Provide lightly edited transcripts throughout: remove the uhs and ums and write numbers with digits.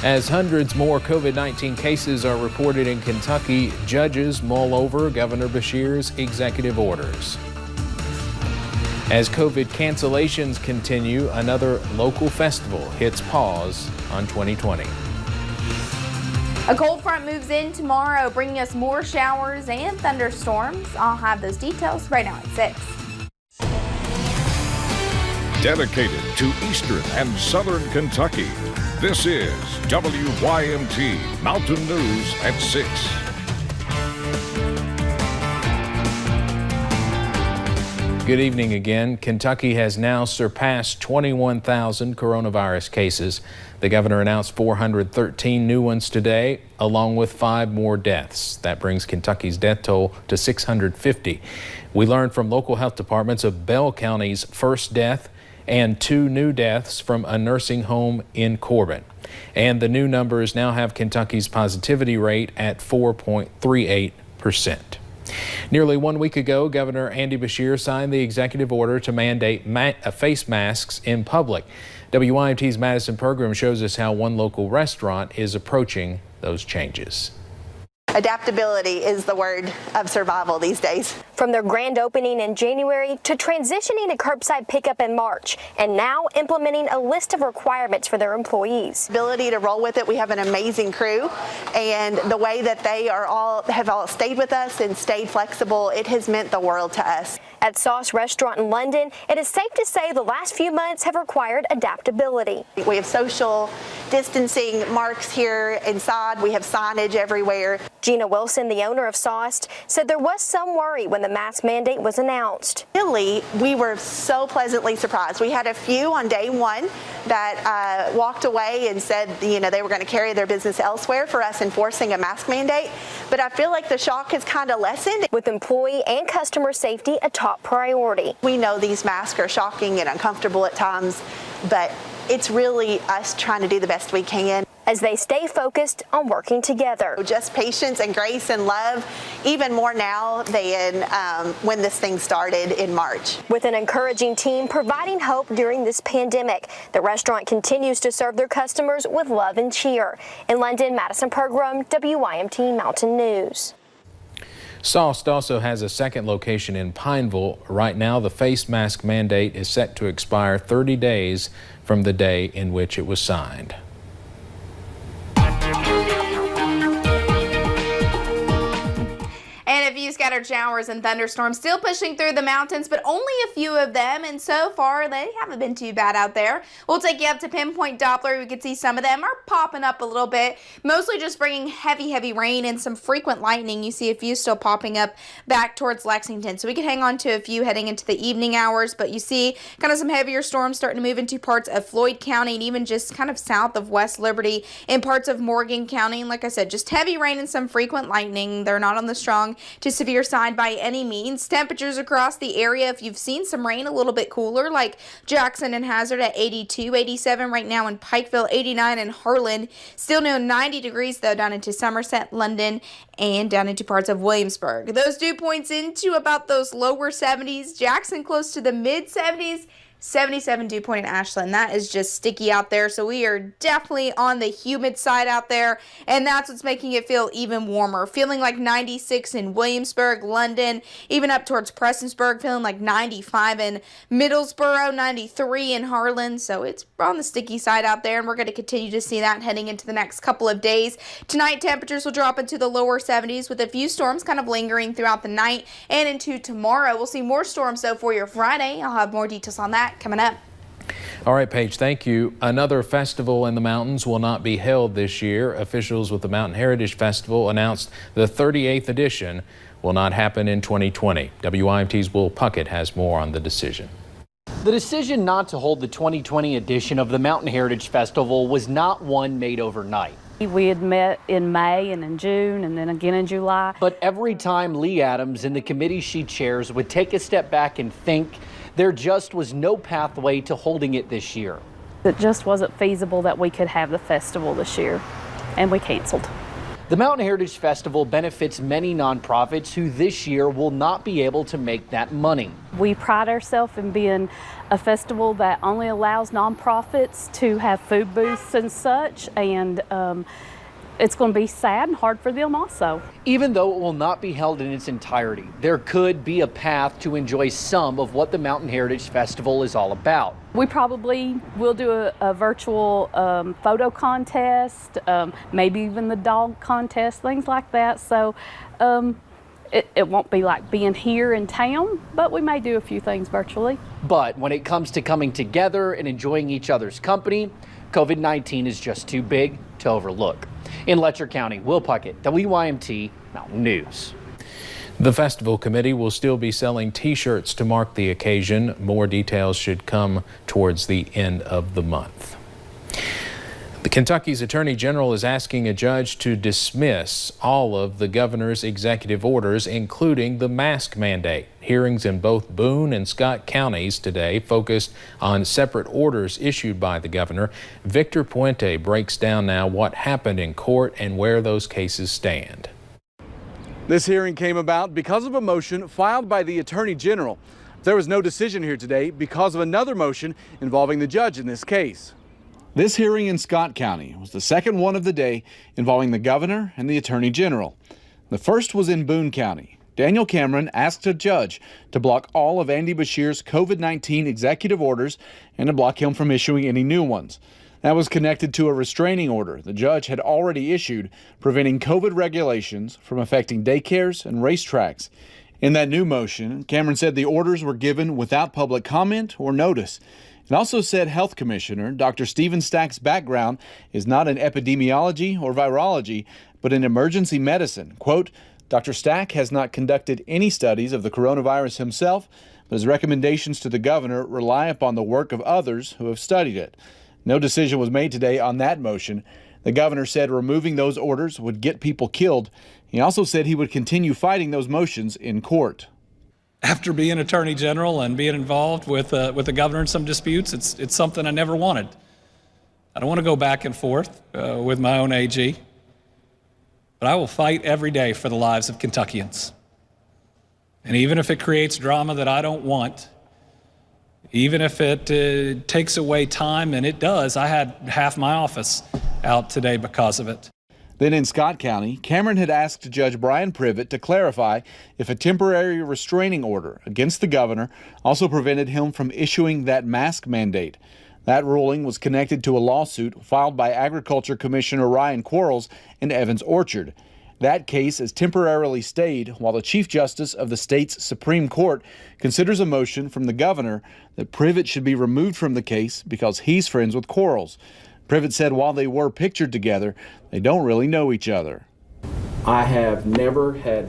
As hundreds more COVID-19 cases are reported in Kentucky, judges mull over Governor Beshear's executive orders. As COVID cancellations continue, another local festival hits pause on 2020. A cold front moves in tomorrow, bringing us more showers and thunderstorms. I'll have those details right now at 6. Dedicated to Eastern and Southern Kentucky, this is WYMT Mountain News at 6. Good evening again. Kentucky has now surpassed 21,000 coronavirus cases. The governor announced 413 new ones today, along with 5 more deaths. That brings Kentucky's death toll to 650. We learned from local health departments of Bell County's first death and 2 new deaths from a nursing home in Corbin. And the new numbers now have Kentucky's positivity rate at 4.38%. Nearly 1 week ago, Governor Andy Beshear signed the executive order to mandate face masks in public. WYMT's Madison Pergram shows us how one local restaurant is approaching those changes. Adaptability is the word of survival these days. From their grand opening in January to transitioning to curbside pickup in March, and now implementing a list of requirements for their employees. Ability to roll with it. We have an amazing crew, and the way that they have all stayed with us and stayed flexible, it has meant the world to us. At Sauce Restaurant in London, it is safe to say the last few months have required adaptability. We have social distancing marks here inside. We have signage everywhere. Gina Wilson, the owner of Sauce, said there was some worry when the mask mandate was announced. Really, we were so pleasantly surprised. We had a few on day one that walked away and said, they were going to carry their business elsewhere for us enforcing a mask mandate. But I feel like the shock has kind of lessened. With employee and customer safety a top priority. We know these masks are shocking and uncomfortable at times, but it's really us trying to do the best we can. As they stay focused on working together. Just patience and grace and love, even more now than when this thing started in March. With an encouraging team providing hope during this pandemic, the restaurant continues to serve their customers with love and cheer. In London, Madison Pergram, WYMT Mountain News. Sauce also has a second location in Pineville. Right now, the face mask mandate is set to expire 30 days from the day in which it was signed. And a few scattered showers and thunderstorms still pushing through the mountains, but only a few of them, and so far they haven't been too bad out there. We'll take you up to Pinpoint Doppler. We can see some of them are popping up a little bit, mostly just bringing heavy rain and some frequent lightning. You see a few still popping up back towards Lexington, so we can hang on to a few heading into the evening hours, but you see kind of some heavier storms starting to move into parts of Floyd County and even just kind of south of West Liberty in parts of Morgan County. And like I said, just heavy rain and some frequent lightning. They're not on the strong to severe side by any means. Temperatures across the area, if you've seen some rain, a little bit cooler, like Jackson and Hazard at 82, 87 right now in Pikeville, 89 in Harlan. Still no 90 degrees though down into Somerset, London, and down into parts of Williamsburg. Those dew points into about those lower 70s. Jackson close to the mid 70s. 77 dew point in Ashland. That is just sticky out there, so we are definitely on the humid side out there, and that's what's making it feel even warmer. Feeling like 96 in Williamsburg, London, even up towards Prestonsburg, feeling like 95 in Middlesboro, 93 in Harlan, so it's on the sticky side out there, and we're going to continue to see that heading into the next couple of days. Tonight, temperatures will drop into the lower 70s with a few storms kind of lingering throughout the night and into tomorrow. We'll see more storms, though, for your Friday. I'll have more details on that coming up. All right, Paige, thank you. Another festival in the mountains will not be held this year. Officials with the Mountain Heritage Festival announced the 38th edition will not happen in 2020. WYMT's Will Puckett has more on the decision. The decision not to hold the 2020 edition of the Mountain Heritage Festival was not one made overnight. We had met in May and in June and then again in July. But every time Lee Adams and the committee she chairs would take a step back and think, there just was no pathway to holding it this year. It just wasn't feasible that we could have the festival this year, and we canceled. The Mountain Heritage Festival benefits many nonprofits who this year will not be able to make that money. We pride ourselves in being a festival that only allows nonprofits to have food booths and such, and it's going to be sad and hard for them also. Even though it will not be held in its entirety, there could be a path to enjoy some of what the Mountain Heritage Festival is all about. We probably will do a virtual photo contest, maybe even the dog contest, things like that. So it won't be like being here in town, but we may do a few things virtually. But when it comes to coming together and enjoying each other's company, COVID-19 is just too big to overlook. In Letcher County, Will Puckett, WYMT Mountain News. The festival committee will still be selling T-shirts to mark the occasion. More details should come towards the end of the month. Kentucky's Attorney General is asking a judge to dismiss all of the governor's executive orders, including the mask mandate. Hearings in both Boone and Scott counties today focused on separate orders issued by the governor. Victor Puente breaks down now what happened in court and where those cases stand. This hearing came about because of a motion filed by the Attorney General. There was no decision here today because of another motion involving the judge in this case. This hearing in Scott County was the second one of the day involving the governor and the Attorney General. The first was in Boone County. Daniel Cameron asked a judge to block all of Andy Beshear's COVID-19 executive orders and to block him from issuing any new ones. That was connected to a restraining order the judge had already issued preventing COVID regulations from affecting daycares and racetracks. In that new motion, Cameron said the orders were given without public comment or notice. It also said Health Commissioner Dr. Stephen Stack's background is not in epidemiology or virology, but in emergency medicine. Quote, Dr. Stack has not conducted any studies of the coronavirus himself, but his recommendations to the governor rely upon the work of others who have studied it. No decision was made today on that motion. The governor said removing those orders would get people killed. He also said he would continue fighting those motions in court. After being Attorney General and being involved with the governor in some disputes, it's something I never wanted. I don't want to go back and forth with my own AG, but I will fight every day for the lives of Kentuckians. And even if it creates drama that I don't want, even if it takes away time, and it does, I had half my office out today because of it. Then in Scott County, Cameron had asked Judge Brian Privet to clarify if a temporary restraining order against the governor also prevented him from issuing that mask mandate. That ruling was connected to a lawsuit filed by Agriculture Commissioner Ryan Quarles in Evans Orchard. That case is temporarily stayed while the Chief Justice of the state's Supreme Court considers a motion from the governor that Privet should be removed from the case because he's friends with Quarles. Privet said while they were pictured together, they don't really know each other. I have never had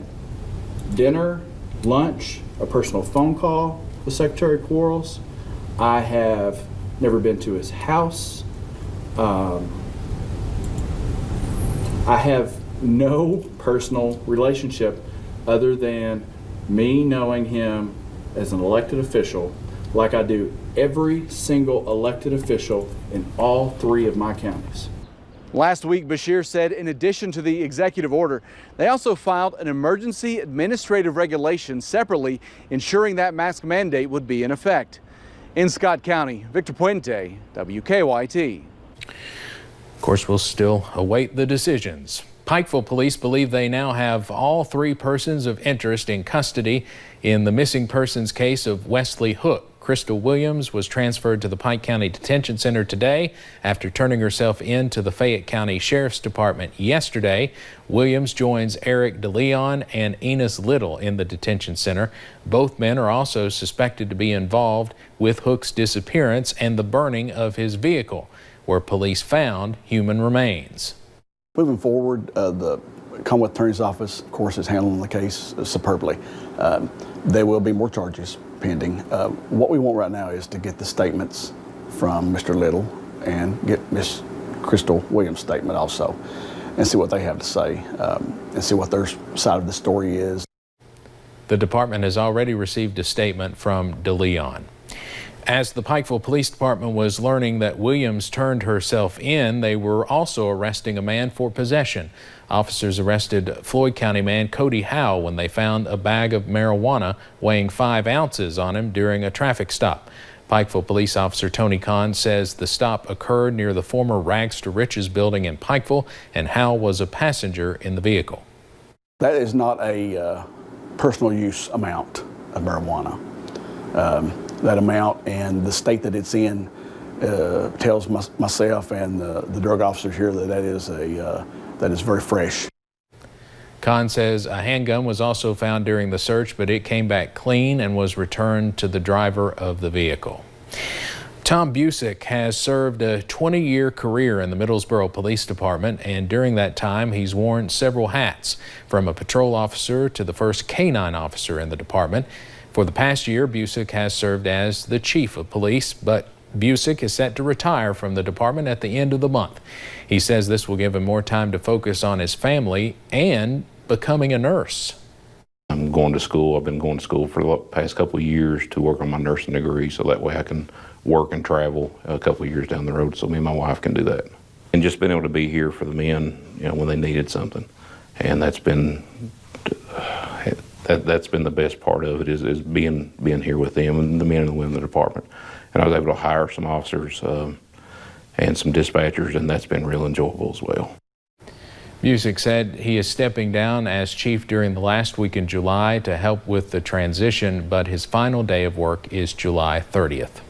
dinner, lunch, a personal phone call with Secretary Quarles. I have never been to his house. I have no personal relationship other than me knowing him as an elected official like I do every single elected official in all three of my counties. Last week, Beshear said in addition to the executive order, they also filed an emergency administrative regulation separately, ensuring that mask mandate would be in effect. In Scott County, Victor Puente, WKYT. Of course, we'll still await the decisions. Pikeville police believe they now have all three persons of interest in custody in the missing persons case of Wesley Hook. Crystal Williams was transferred to the Pike County Detention Center today after turning herself in to the Fayette County Sheriff's Department yesterday. Williams joins Eric DeLeon and Enos Little in the detention center. Both men are also suspected to be involved with Hook's disappearance and the burning of his vehicle, where police found human remains. Moving forward, the Commonwealth Attorney's Office, of course, is handling the case superbly. There will be more charges pending. What we want right now is to get the statements from Mr. Little and get Miss Crystal Williams' statement also and see what they have to say and see what their side of the story is. The department has already received a statement from DeLeon. As the Pikeville Police Department was learning that Williams turned herself in, they were also arresting a man for possession. Officers arrested Floyd County man Cody Howe when they found a bag of marijuana weighing 5 ounces on him during a traffic stop. Pikeville Police Officer Tony Kahn says the stop occurred near the former Rags to Riches building in Pikeville, and Howe was a passenger in the vehicle. That is not a personal use amount of marijuana. That amount and the state that it's in tells myself and the drug officers here that that is very fresh. Kahn says a handgun was also found during the search, but it came back clean and was returned to the driver of the vehicle. Tom Busick has served a 20-year career in the Middlesboro Police Department, and during that time he's worn several hats, from a patrol officer to the first canine officer in the department. For the past year, Busick has served as the chief of police, but Busick is set to retire from the department at the end of the month. He says this will give him more time to focus on his family and becoming a nurse. I'm going to school. I've been going to school for the past couple of years to work on my nursing degree, so that way I can work and travel a couple of years down the road, so me and my wife can do that. And just being able to be here for the men, when they needed something, and that's been the best part of it is being here with them and the men and the women in the department. And I was able to hire some officers and some dispatchers, and that's been real enjoyable as well. Busick said he is stepping down as chief during the last week in July to help with the transition, but his final day of work is July 30th.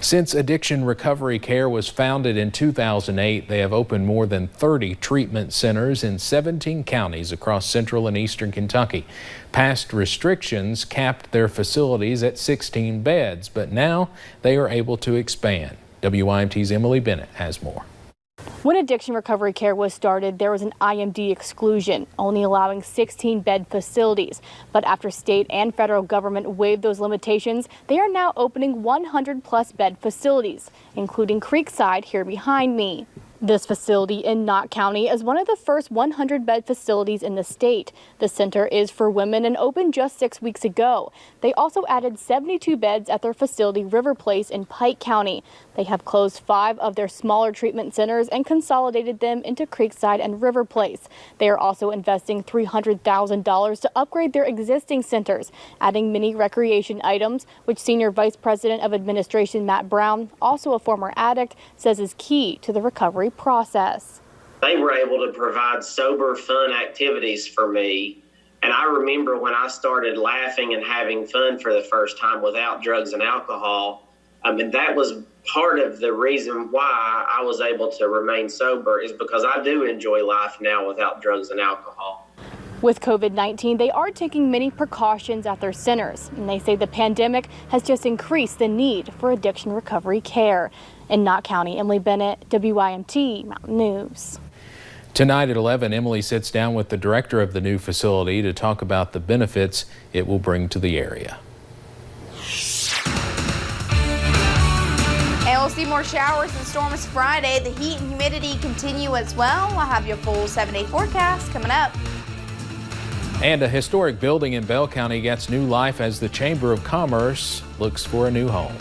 Since Addiction Recovery Care was founded in 2008, they have opened more than 30 treatment centers in 17 counties across central and eastern Kentucky. Past restrictions capped their facilities at 16 beds, but now they are able to expand. WYMT's Emily Bennett has more. When Addiction Recovery Care was started, there was an IMD exclusion, only allowing 16-bed facilities. But after state and federal government waived those limitations, they are now opening 100-plus bed facilities, including Creekside here behind me. This facility in Knott County is one of the first 100-bed facilities in the state. The center is for women and opened just 6 weeks ago. They also added 72 beds at their facility River Place in Pike County. They have closed 5 of their smaller treatment centers and consolidated them into Creekside and River Place. They are also investing $300,000 to upgrade their existing centers, adding many recreation items, which Senior Vice President of Administration Matt Brown, also a former addict, says is key to the recovery process. They were able to provide sober, fun activities for me. And I remember when I started laughing and having fun for the first time without drugs and alcohol, and that was part of the reason why I was able to remain sober, is because I do enjoy life now without drugs and alcohol. With COVID-19, they are taking many precautions at their centers, and they say the pandemic has just increased the need for addiction recovery care. In Knott County, Emily Bennett, WYMT Mountain News. Tonight at 11, Emily sits down with the director of the new facility to talk about the benefits it will bring to the area. And we'll see more showers and storms Friday. The heat and humidity continue as well. I'll have your full 7-day forecast coming up. And a historic building in Bell County gets new life as the Chamber of Commerce looks for a new home.